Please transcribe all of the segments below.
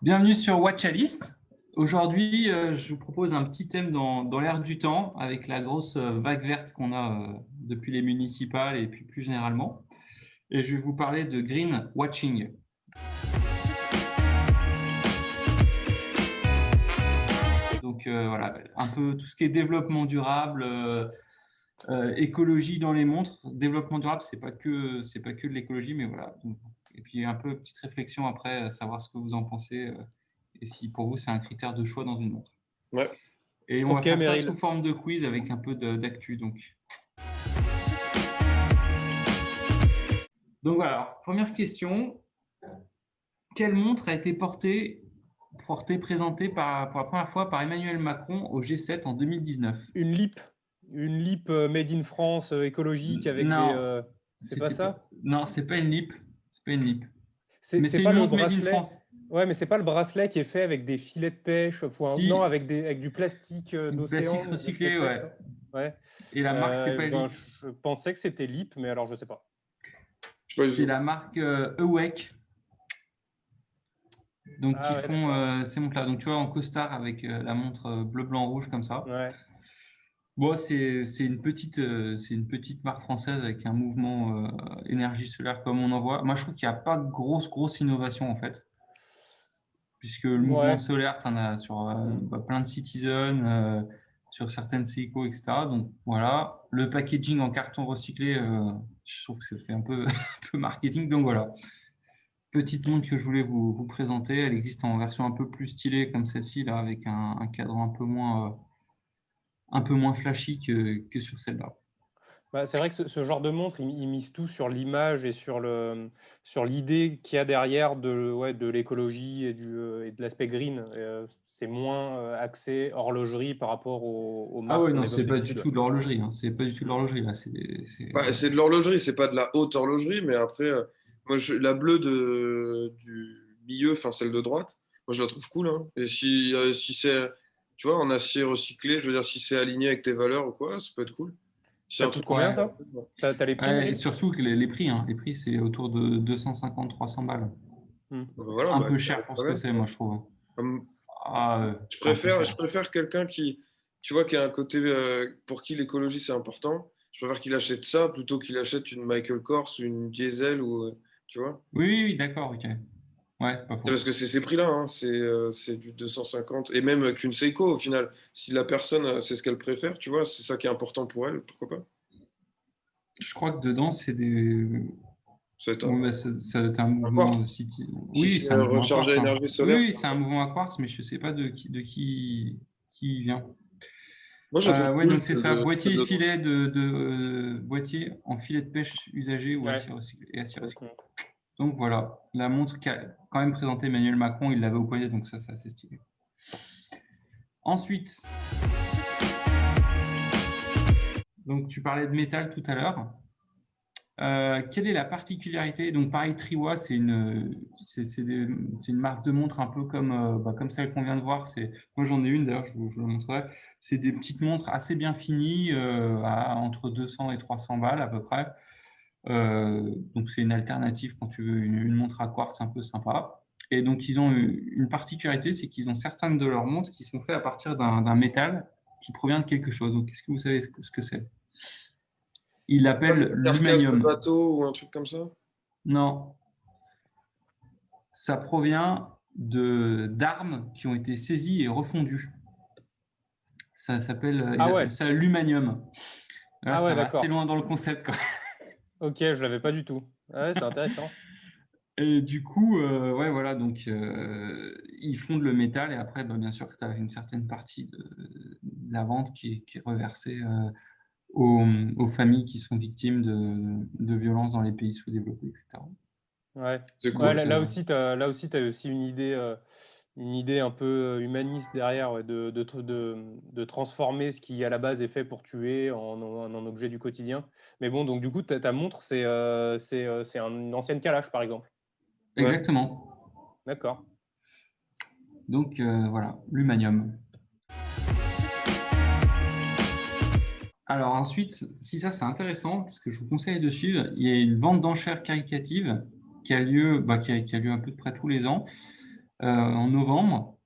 Bienvenue sur Watch a List. Aujourd'hui, je vous propose un petit thème dans l'air du temps avec la grosse vague verte qu'on a depuis les municipales et puis plus généralement. Et je vais vous parler de green watching. Donc voilà, un peu tout ce qui est développement durable, écologie dans les montres. Développement durable, c'est pas que de l'écologie, mais voilà. Donc, et puis un peu petite réflexion après, savoir ce que vous en pensez et si pour vous c'est un critère de choix dans une montre. Ouais. Et on va Ok, faire ça sous Meryl. forme de quiz avec un peu d'actu. Donc voilà, alors, première question. Quelle montre a été présentée pour la première fois par Emmanuel Macron au G7 en 2019? Une LIP made in France, écologique avec des. Non, C'est pas c'était pas, ça? non, c'est pas une LIP. C'est pas une LIP. C'est Mais c'est c'est pas une le montre made in bracelet. France. Ouais, mais c'est pas le bracelet qui est fait avec des filets de pêche. Non, Si, avec du plastique une plastique d'océan, des filets de recyclée, pêche, ouais. là. Ouais. Et la marque, c'est pas Ben, LIP. je pensais que c'était LIP, mais alors je sais pas. Je sais pas du C'est tout. la marque Awake. Donc, qui Ah ouais, font d'accord. ces montres-là. Donc, tu vois, en costard avec la montre bleu, blanc, rouge comme ça. Ouais. Bon, c'est une petite marque française avec un mouvement énergie solaire comme on en voit. Moi, je trouve qu'il n'y a pas de grosse innovation en fait, puisque le mouvement Ouais. solaire, tu en as sur Mm. plein de Citizen, sur certaines Seiko, etc. Donc voilà, le packaging en carton recyclé, je trouve que ça fait un peu, un peu marketing. Donc voilà, petite montre que je voulais vous présenter. Elle existe en version un peu plus stylée comme celle-ci, là, avec un cadran un peu moins flashy que sur celle-là. Bah, c'est vrai que ce genre de montre, il mise tout sur l'image et sur l'idée qu'il y a derrière de l'écologie et de l'aspect green. C'est moins axé horlogerie par rapport aux Ah ouais, marques qu'on non, évoque c'est pas du d'habitude. tout de l'horlogerie, hein. C'est pas du tout de l'horlogerie, là. Bah, c'est de l'horlogerie, c'est pas de la haute horlogerie, mais après, moi, la bleue du milieu, enfin celle de droite, moi je la trouve cool, hein. Et si c'est, tu vois, en acier recyclé, je veux dire, si c'est aligné avec tes valeurs ou quoi, ça peut être cool. Si c'est Ça un coûte truc. combien Ouais. ça? T'as les prix, Ouais, et Meryl? surtout que les prix, hein. Les prix, c'est autour de 250-300 balles. Hmm. Bah, voilà, Un bah, peu cher pour quand ce que même. c'est, moi, je trouve. Hum, Ah, Je un peu préfère, cher. je préfère quelqu'un qui, tu vois, qui a un côté pour qui l'écologie c'est important. Je préfère qu'il achète ça plutôt qu'il achète une Michael Kors ou une Diesel ou, tu vois. Oui, oui, oui, d'accord, ok. Ouais, c'est pas C'est parce faux. que c'est ces prix-là, hein. C'est du 250. Et même qu'une Seiko, au final, si la personne, c'est ce qu'elle préfère, tu vois, c'est ça qui est important pour elle, pourquoi pas? Je crois que dedans, c'est des. C'est Ouais, bah, ça doit être un un mouvement quartz. City. Si Oui, c'est c'est un mouvement à recharge à quartz, hein. énergie Oui, solaire, oui, c'est un mouvement à quartz, mais je sais pas de qui il vient. moi je la trouve Ouais, cool, donc c'est ça, boîtier et filet boîtier en filet de pêche usagé ou Ouais. acier recyclé et acier recyclé. Hmm. Donc voilà, la montre qu'a quand même présenté Emmanuel Macron, il l'avait au poignet, donc ça c'est assez stylé. Ensuite, donc tu parlais de métal tout à l'heure. Quelle est la particularité? Donc pareil, Triwa, c'est une marque de montre un peu comme celle qu'on vient de voir. Moi j'en ai une d'ailleurs, je vous la montrerai. C'est des petites montres assez bien finies, entre 200 et 300 balles à peu près. Donc c'est une alternative quand tu veux une montre à quartz un peu sympa. Et donc ils ont une particularité, c'est qu'ils ont certaines de leurs montres qui sont faites à partir d'un métal qui provient de quelque chose. Donc est-ce que vous savez ce que c'est? Ils c'est pas l'appellent une carcasse de l'humanium. bateau ou un truc comme ça? Non, ça provient de d'armes qui ont été saisies et refondues. Ils Ah appellent ouais. ça l'humanium. Là, Ah ça ouais, va assez d'accord. loin dans le concept, quoi. Ok, je l'avais pas du tout. Ah ouais, c'est intéressant. Et du coup, ouais, voilà, donc ils fondent le métal et après, bah, bien sûr, que tu as une certaine partie de la vente qui est reversée aux familles qui sont victimes de violences dans les pays sous-développés, etc. Ouais. C'est Ouais, cool. là aussi, t'as aussi une idée un peu humaniste derrière, ouais, de transformer ce qui à la base est fait pour tuer en objet du quotidien. Mais bon, donc du coup, ta montre, c'est une ancienne calache, par exemple. Ouais. Exactement. D'accord. Donc voilà, l'humanium. Alors ensuite, si ça c'est intéressant, parce que je vous conseille de suivre, il y a une vente d'enchères caritative qui a lieu, qui a lieu à peu près tous les ans. en novembre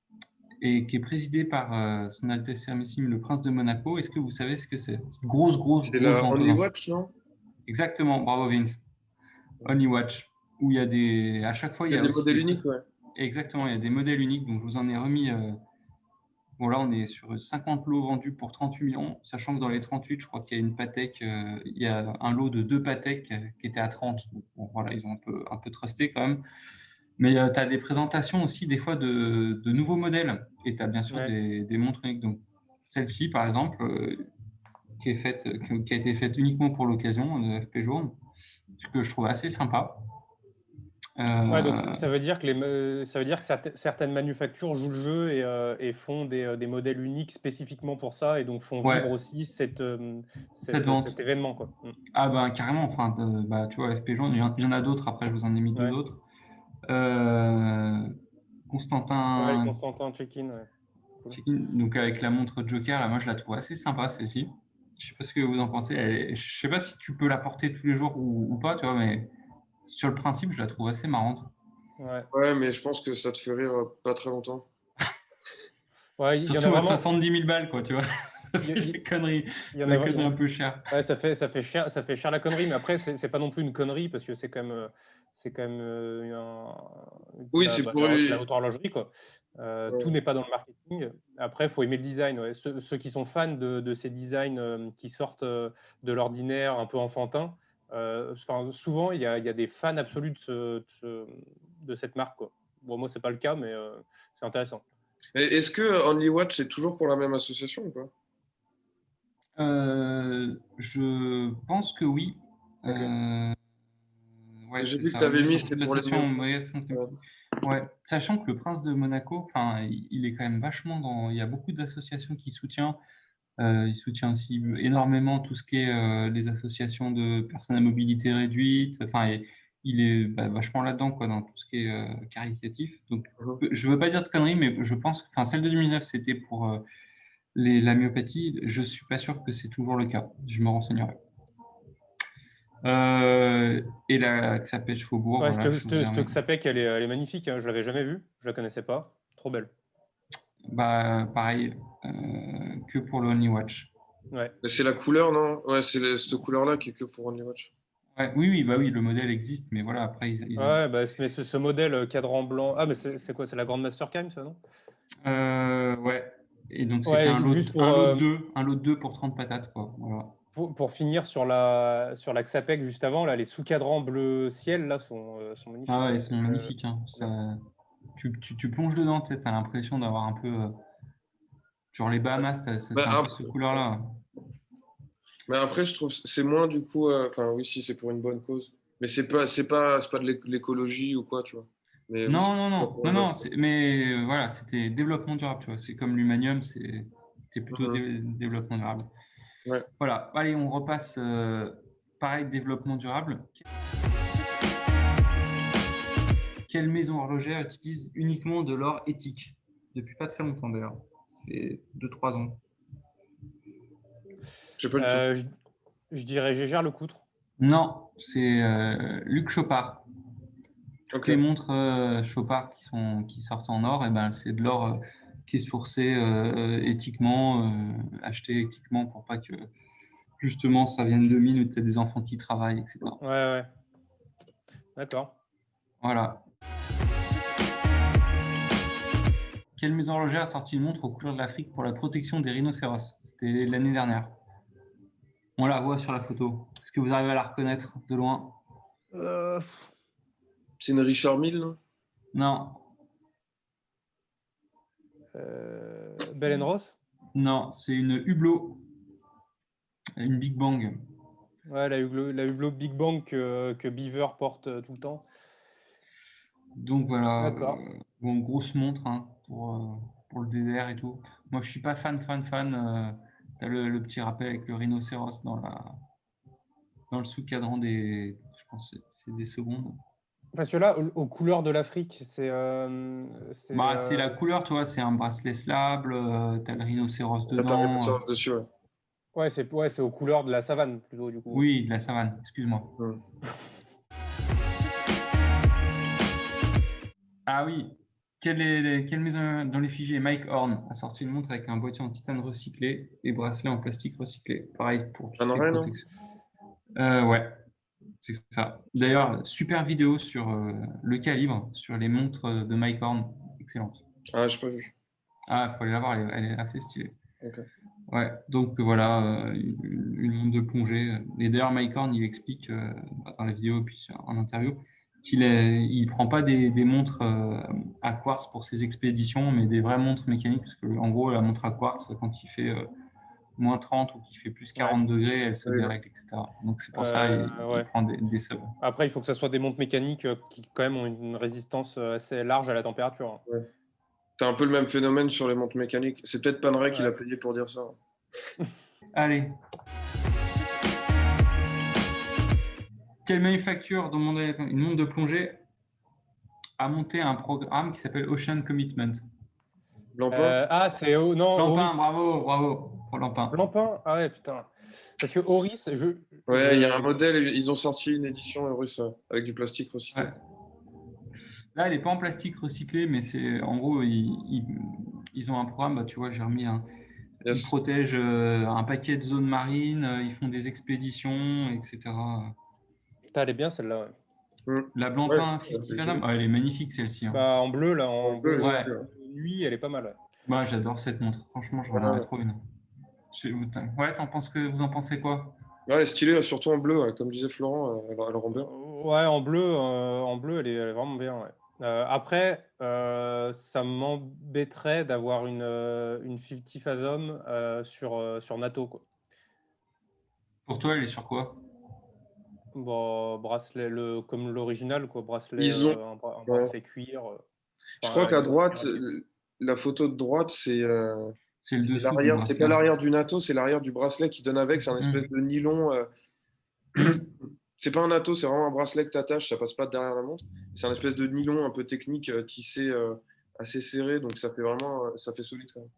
et qui est présidée par Son Altesse Sérénissime le Prince de Monaco. Est-ce que vous savez ce que c'est? Grosse C'est la vente aux Only enchères. Watch, non? Exactement, bravo Vince. Only Watch, où il y a des... À chaque fois, Il y a des modèles uniques, ouais. Exactement, il y a des modèles uniques, donc je vous en ai remis... Bon, là, on est sur 50 lots vendus pour 38 millions, sachant que dans les 38, je crois qu'il y a une Patek, il y a un lot de 2 Patek qui était à 30. Donc, bon, voilà, ils ont un peu trusté quand même. Mais tu as des présentations aussi, des fois, de nouveaux modèles. Et tu as bien sûr des montres uniques. Donc, celle-ci, par exemple, qui a été faite uniquement pour l'occasion de FP Jour, que je trouve assez sympa. Ouais, donc ça veut dire que certaines manufactures jouent le jeu et font des modèles uniques spécifiquement pour ça, et donc font vivre aussi cet événement, quoi. Ah ben carrément, enfin, tu vois, FP Jour, il y en a d'autres, après je vous en ai mis deux autres. Constantin. Ouais, le Constantin Check-in. Ouais. Cool. Check-in, donc avec la montre Joker, là, moi je la trouve assez sympa celle-ci. Je sais pas ce que vous en pensez. Je sais pas si tu peux la porter tous les jours ou pas, tu vois, mais sur le principe, je la trouve assez marrante. Ouais, mais je pense que ça te fait rire pas très longtemps. Ouais, surtout à 70 000 balles, quoi, tu vois. Ça fait la connerie un peu cher. Ouais, ça fait cher la connerie, mais après, c'est pas non plus une connerie parce que c'est quand même la haute horlogerie, quoi. Tout n'est pas dans le marketing. Après, il faut aimer le design. Ouais. Ceux qui sont fans de ces designs qui sortent de l'ordinaire, un peu enfantin, souvent, il y a des fans absolus de cette marque, quoi. Bon, moi, c'est pas le cas, mais c'est intéressant. Et est-ce que Only Watch est toujours pour la même association ou pas? Je pense que oui. Ouais, j'ai vu que tu avais mis, c'était pour les Ouais, sachant que le Prince de Monaco, il est quand même vachement dans. Il y a beaucoup d'associations qui soutient. Il soutient aussi énormément tout ce qui est les associations de personnes à mobilité réduite. Enfin, il est vachement là-dedans, quoi, dans tout ce qui est caritatif. Donc, je veux pas dire de conneries, mais je pense que, celle de 2009, c'était pour la myopathie. Je suis pas sûr que c'est toujours le cas. Je me renseignerai. Et la Xapec Faubourg. Ouais, cette Xapec, elle est magnifique. Hein. Je l'avais jamais vue. Je la connaissais pas. Trop belle. Bah, pareil, que pour le Only Watch. Ouais. C'est la couleur, non? Ouais, c'est cette couleur-là qui est que pour Only Watch. Ouais, oui, le modèle existe, mais voilà, après ils ouais, mais ce modèle cadran blanc. Ah, mais c'est quoi? C'est la Grande Master Cam, ça, non? Ouais. Et donc c'était un lot de 2 pour 30 patates, quoi. Voilà. Pour finir sur la Xapec juste avant, là, les sous-cadrans bleu ciel là sont magnifiques. Ah ouais, ils sont magnifiques. Hein. Ça, tu plonges dedans, tu as l'impression d'avoir un peu genre les Bahamas, c'est un peu cette couleur-là. Mais après, je trouve c'est moins du coup. Enfin, oui, si c'est pour une bonne cause, mais c'est pas de l'écologie ou quoi, tu vois. Mais non, mais voilà, c'était développement durable, tu vois. C'est comme l'humanium, c'était plutôt développement durable. Ouais. Voilà, allez, on repasse. Pareil, développement durable. Quelle maison horlogère utilise uniquement de l'or éthique? Depuis pas très longtemps d'ailleurs. Ça fait 2-3 ans. Je dirais Gégère Lecoutre. Non, c'est Luc Chopard. Toutes les montres Chopard qui sortent en or, c'est de l'or qui est sourcé éthiquement, acheté éthiquement pour pas que justement ça vienne de mines où tu as des enfants qui travaillent, etc. Ouais. D'accord. Voilà. Quelle maison horlogère a sorti une montre aux couleurs de l'Afrique pour la protection des rhinocéros? C'était l'année dernière. On la voit sur la photo. Est-ce que vous arrivez à la reconnaître de loin? C'est une Richard Mille, non? Non. Bell & Ross? Non, c'est une Hublot. Une Big Bang. Ouais, la Hublot Big Bang que Beaver porte tout le temps. Donc voilà. D'accord. Bon, grosse montre pour le DDR et tout. Moi, je suis pas fan. T'as le petit rappel avec le rhinocéros dans le sous-cadran des, je pense, c'est des secondes. Parce que là, aux couleurs de l'Afrique, c'est la couleur, tu vois, c'est un bracelet slab, t'as le rhinocéros dedans. T'as le rhinocéros dessus, ouais. Ouais, c'est aux couleurs de la savane, plutôt, du coup. Oui, de la savane, excuse-moi. Ah oui, quelle maison dans les figés? Mike Horn a sorti une montre avec un boîtier en titane recyclé et bracelet en plastique recyclé. Pareil pour tout ce qui est Panerai, non? protection. Ouais, c'est ça. D'ailleurs, super vidéo sur le calibre, sur les montres de Mike Horn. Excellente. Ah, j'ai pas vu. Ah, il faut aller la voir, elle est assez stylée. Ok. Ouais, donc voilà, une montre de plongée. Et d'ailleurs, Mike Horn, il explique dans la vidéo puis en interview il prend pas des montres à quartz pour ses expéditions, mais des vraies montres mécaniques, parce que en gros, la montre à quartz, quand il fait moins 30 ou qu'il fait plus 40 degrés, elle se Oui. dérègle, etc. Donc c'est pour ça il Ouais. prend des subs. Après, il faut que ça soit des montres mécaniques qui quand même ont une résistance assez large à la température. Ouais. T'as un peu le même phénomène sur les montres mécaniques. C'est peut-être Panerai qui Ouais. l'a payé pour dire ça. Allez. Quelle manufacture dans une montre de plongée a monté un programme qui s'appelle Ocean Commitment? Blancpain? C'est non, Lampin, Oris. bravo pour Lampin. Blancpain? Ah ouais, putain. Parce que Oris, Ouais, il y a un modèle, ils ont sorti une édition russe avec du plastique recyclé. Ouais. Là, elle n'est pas en plastique recyclé, mais c'est en gros, ils ont un programme, bah, tu vois, j'ai remis Yes. ils protègent un paquet de zones marines, ils font des expéditions, etc. Putain, elle est bien celle-là. Ouais. La Blancpain 50 Phantom, elle est magnifique celle-ci. Hein. Bah, en bleu, là, en bleu, ouais. nuit, elle est pas mal. Bah, j'adore cette montre, franchement, j'en aurais trop une. Ouais, vous en pensez quoi? Ouais, elle est stylée, surtout en bleu, comme disait Florent, elle rend bien. Ouais, en bleu, elle est vraiment bien. Ouais. Après, ça m'embêterait d'avoir une 50 Fathom sur NATO, quoi. Pour toi, elle est sur quoi? Bon, bracelet, comme l'original, quoi, bracelet, Ils ont... un bracelet cuir. Je crois qu'à droite, la photo de droite, c'est le dessous l'arrière. C'est pas l'arrière du NATO, c'est l'arrière du bracelet qui donne avec. C'est un espèce de nylon. C'est pas un NATO, c'est vraiment un bracelet que tu attaches, ça passe pas derrière la montre. C'est un espèce de nylon un peu technique, tissé assez serré, donc ça fait vraiment, ça fait solide quand même.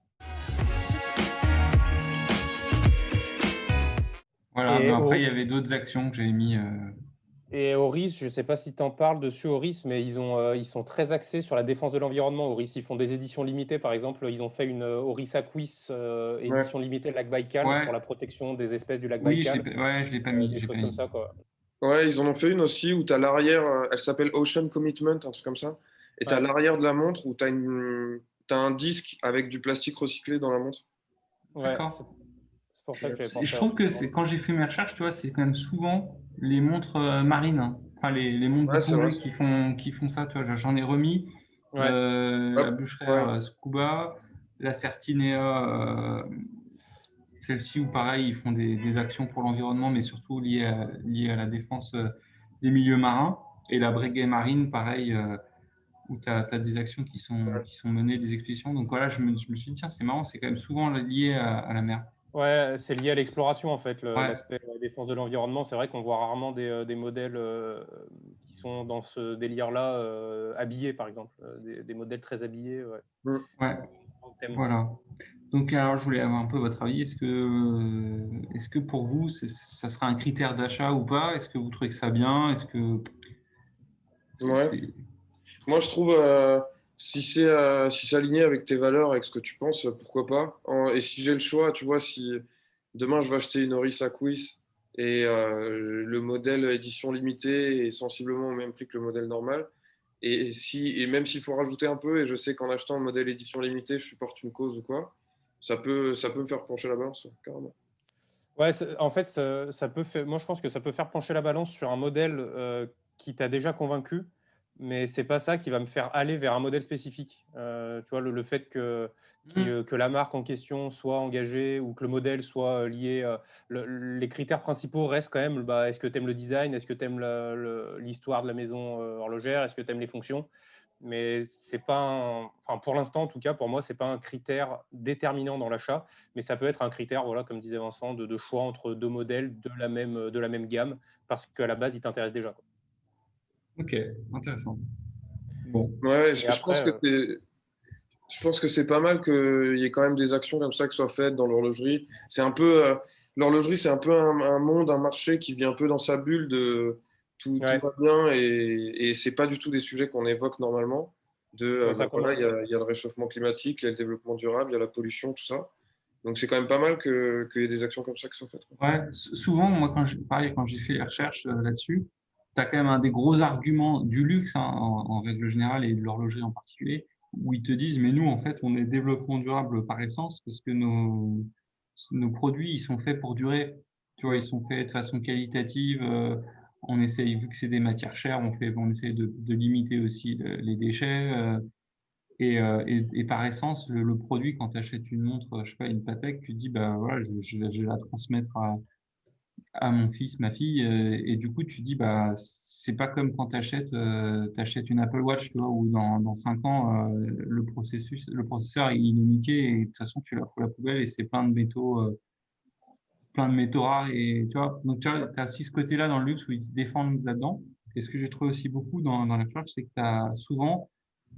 Voilà, mais après, il y avait d'autres actions que j'avais mis. Et Oris, je ne sais pas si tu en parles dessus, Oris, mais ils sont très axés sur la défense de l'environnement. Oris, ils font des éditions limitées, par exemple. Ils ont fait une Oris Aquis édition limitée lac Baïkal pour la protection des espèces du lac Baïkal. Je l'ai pas mis. Des choses comme ça, quoi. Ouais, ils en ont fait une aussi où tu as l'arrière, elle s'appelle Ocean Commitment, un truc comme ça. Et tu as l'arrière de la montre où tu as un disque avec du plastique recyclé dans la montre. Ouais, c'est pour ça que j'avais pensé. Je trouve que quand j'ai fait mes recherches, tu vois, c'est quand même souvent les montres marines, hein. Enfin les montres de plongée qui font ça. Tu vois, j'en ai remis la Bucherer Scuba, la Certinea, celle-ci où pareil, ils font des actions pour l'environnement, mais surtout liées à la défense des milieux marins. Et la Breguet Marine, pareil, où tu as des actions qui sont menées, des expéditions. Donc voilà, je me suis dit, tiens, c'est marrant, c'est quand même souvent lié à la mer. Ouais, c'est lié à l'exploration en fait, l'aspect défense de l'environnement. C'est vrai qu'on voit rarement des modèles qui sont dans ce délire-là, habillés par exemple, des modèles très habillés. Ouais. Voilà. Donc alors, je voulais avoir un peu votre avis. Est-ce que pour vous, ça sera un critère d'achat ou pas? Est-ce que vous trouvez que ça bien? Moi, je trouve si c'est aligné avec tes valeurs, avec ce que tu penses, pourquoi pas. Et si j'ai le choix, tu vois, si demain je vais acheter une Oris Aquis et le modèle édition limitée est sensiblement au même prix que le modèle normal, et même s'il faut rajouter un peu, et je sais qu'en achetant le modèle édition limitée, je supporte une cause ou quoi, ça peut me faire pencher la balance, carrément. Ouais, en fait, moi je pense que ça peut faire pencher la balance sur un modèle qui t'a déjà convaincu, mais c'est pas ça qui va me faire aller vers un modèle spécifique. Tu vois, le fait que la marque en question soit engagée ou que le modèle soit lié, les critères principaux restent quand même, est-ce que tu aimes le design, est-ce que tu aimes l'histoire de la maison horlogère, est-ce que tu aimes les fonctions? Mais c'est pas pour l'instant en tout cas, pour moi, c'est pas un critère déterminant dans l'achat, mais ça peut être un critère, voilà, comme disait Vincent, de choix entre deux modèles de la même gamme, parce qu'à la base, ils t'intéressent déjà, quoi. Ok, intéressant. Bon. Ouais, je pense que c'est pas mal qu'il y ait quand même des actions comme ça qui soient faites dans l'horlogerie. C'est un peu l'horlogerie, c'est un peu un monde, un marché qui vit un peu dans sa bulle de tout va bien et c'est pas du tout des sujets qu'on évoque normalement. Ouais, ça Voilà, commence. il y a le réchauffement climatique, il y a le développement durable, il y a la pollution, tout ça. Donc c'est quand même pas mal qu'il y ait des actions comme ça qui sont faites, quoi. Ouais, souvent, moi, pareil, quand j'ai fait les recherches là-dessus, tu as quand même un des gros arguments du luxe, hein, en règle générale, et de l'horlogerie en particulier, où ils te disent, mais nous, en fait, on est développement durable par essence, parce que nos produits, ils sont faits pour durer. Tu vois, ils sont faits de façon qualitative. On essaye, vu que c'est des matières chères, on essaye de limiter aussi les déchets. Et par essence, le produit, quand tu achètes une montre, je sais pas, une Patek, tu te dis, bah voilà, je vais la transmettre à mon fils, ma fille, et du coup, tu te dis, bah, c'est pas comme quand tu achètes, une Apple Watch, tu vois, où dans 5 ans, le processeur, il est niqué, et de toute façon, tu la fous à la poubelle, et c'est plein de métaux rares, et tu vois, donc tu as aussi ce côté-là dans le luxe où ils se défendent là-dedans. Et ce que j'ai trouvé aussi beaucoup dans la recherche, c'est que tu as souvent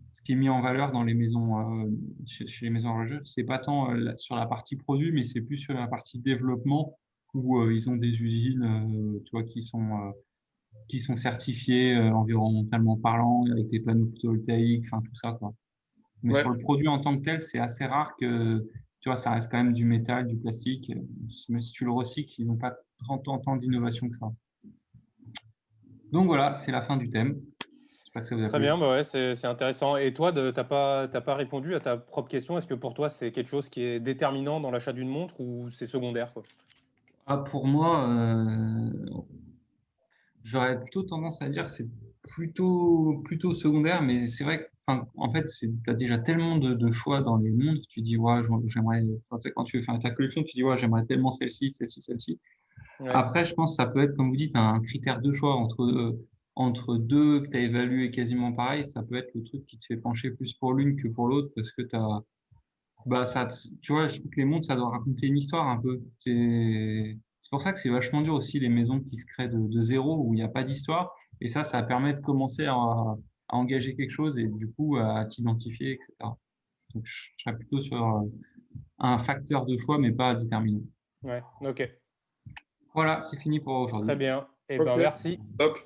ce qui est mis en valeur dans les maisons, chez les maisons horlogères, c'est pas tant sur la partie produit, mais c'est plus sur la partie développement où ils ont des usines, tu vois, qui sont certifiées environnementalement parlant, avec des panneaux photovoltaïques, enfin tout ça, quoi. Mais Ouais, sur le produit en tant que tel, c'est assez rare que, tu vois, ça reste quand même du métal, du plastique. Même si tu le recycles, ils n'ont pas 30 ans tant d'innovation que ça. Donc voilà, c'est la fin du thème. J'espère que ça vous a Très plu. bien, bah ouais, c'est intéressant. Et toi, t'as pas répondu à ta propre question. Est-ce que pour toi, c'est quelque chose qui est déterminant dans l'achat d'une montre ou c'est secondaire, quoi? Ah, pour moi, j'aurais plutôt tendance à dire que c'est plutôt secondaire, mais c'est vrai que, enfin, en fait, tu as déjà tellement de choix dans les montres, tu dis, ouais, j'aimerais, enfin, tu sais, quand tu veux faire ta collection, tu dis, ouais, j'aimerais tellement celle-ci, celle-ci, celle-ci. Ouais, Après, je pense que ça peut être, comme vous dites, un critère de choix entre deux que tu as évalué quasiment pareil. Ça peut être le truc qui te fait pencher plus pour l'une que pour l'autre parce que bah, tu vois, je trouve que les montres, ça doit raconter une histoire un peu. C'est pour ça que c'est vachement dur aussi les maisons qui se créent de zéro où il n'y a pas d'histoire. Et ça permet de commencer à engager quelque chose et du coup à t'identifier, etc. Donc, je serais plutôt sur un facteur de choix, mais pas déterminant. ouais, ok. Voilà, c'est fini pour Très aujourd'hui. bien. Eh ben, ok, merci. top.